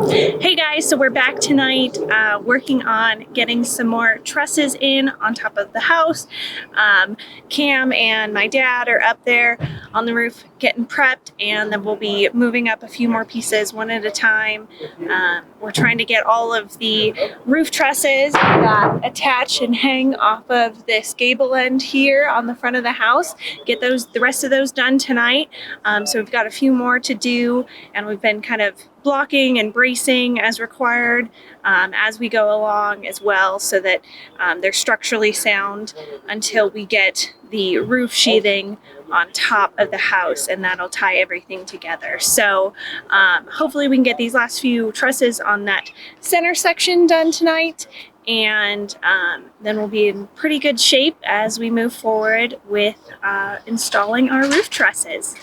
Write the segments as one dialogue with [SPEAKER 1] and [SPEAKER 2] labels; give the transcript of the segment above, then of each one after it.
[SPEAKER 1] Hey guys, so we're back tonight working on getting some more trusses in on top of the house. Cam and my dad are up there on the roof getting prepped, and then we'll be moving up a few more pieces one at a time. We're trying to get all of the roof trusses that attach and hang off of this gable end here on the front of the house, get the rest of those done tonight. So we've got a few more to do, and we've been kind of blocking and bracing as required as we go along as well, so that they're structurally sound until we get the roof sheathing on top of the house, and that'll tie everything together. So hopefully we can get these last few trusses on that center section done tonight, and then we'll be in pretty good shape as we move forward with installing our roof trusses.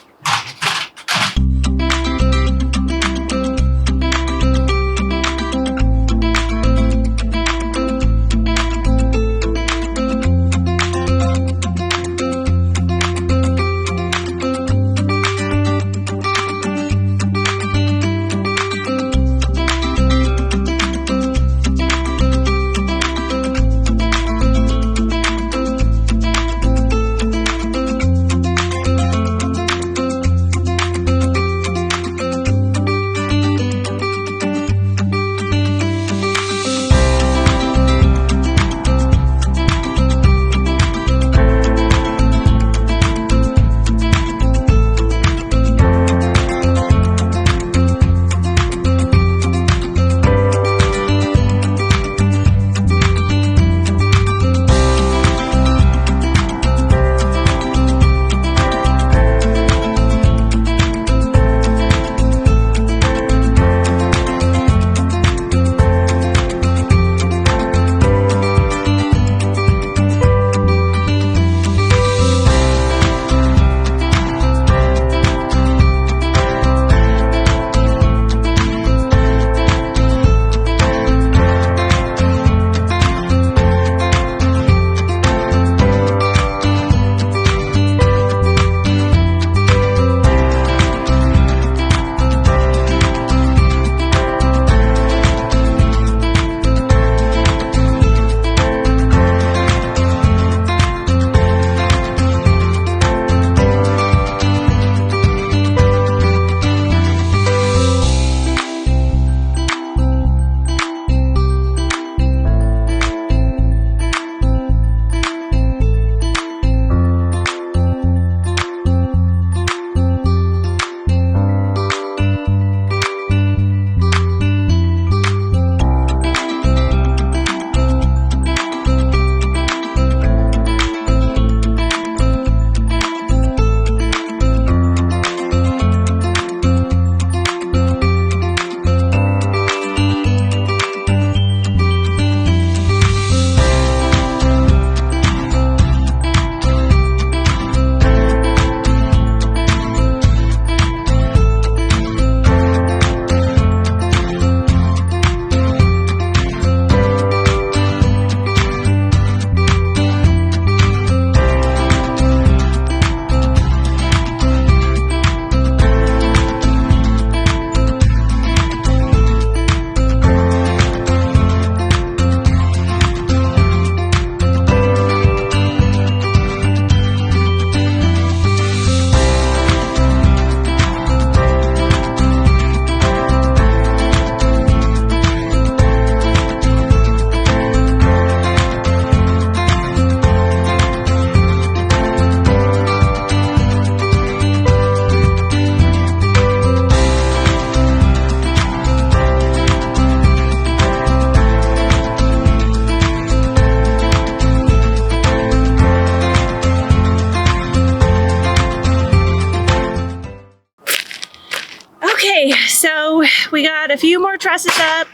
[SPEAKER 1] Okay, so we got a few more trusses up,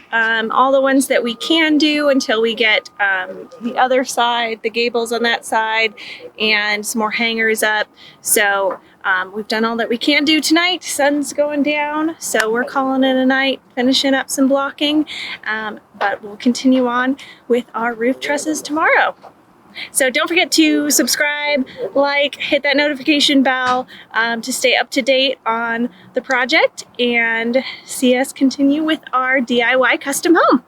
[SPEAKER 1] all the ones that we can do until we get the other side, the gables on that side, and some more hangers up. So we've done all that we can do tonight. Sun's going down, so we're calling it a night, finishing up some blocking, but we'll continue on with our roof trusses tomorrow. So don't forget to subscribe, like, hit that notification bell to stay up to date on the project and see us continue with our DIY custom home.